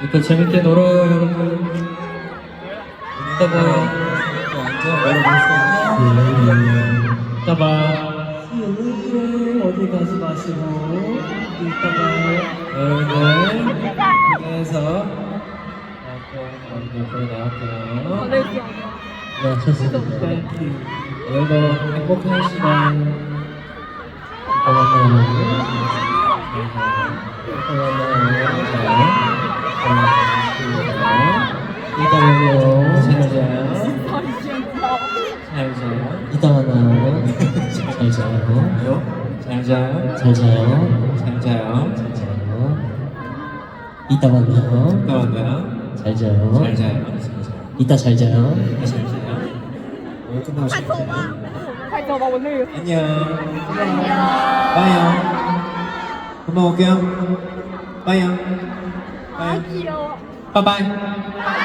이따 재밌게 놀아요 여러분. 이따 봐요. 또 앉아 여러분. 이따 봐. 어디 가지 마시고 이따 봐요 여러분들. 그래서 앞으로 나갈게요. 네, 좋습니다. 여러분 행복한 시간 이따 만나요. 이따 만나요. 잘 자요. 잘 자요. 이따 만나요. 잘 자요. 잘 자요. 잘 자요. 잘 자요. 잘 자요. 이따 만나요. 이따 만나요. 잘 자요. 잘 자요. 이따 잘 자요. 이따 잘 자요. 오늘 끝나고 잘 자요. 안녕. 빠이요. 금방 올게요. 빠이요. 빠이요. 귀여워. 빠이빠이. 아,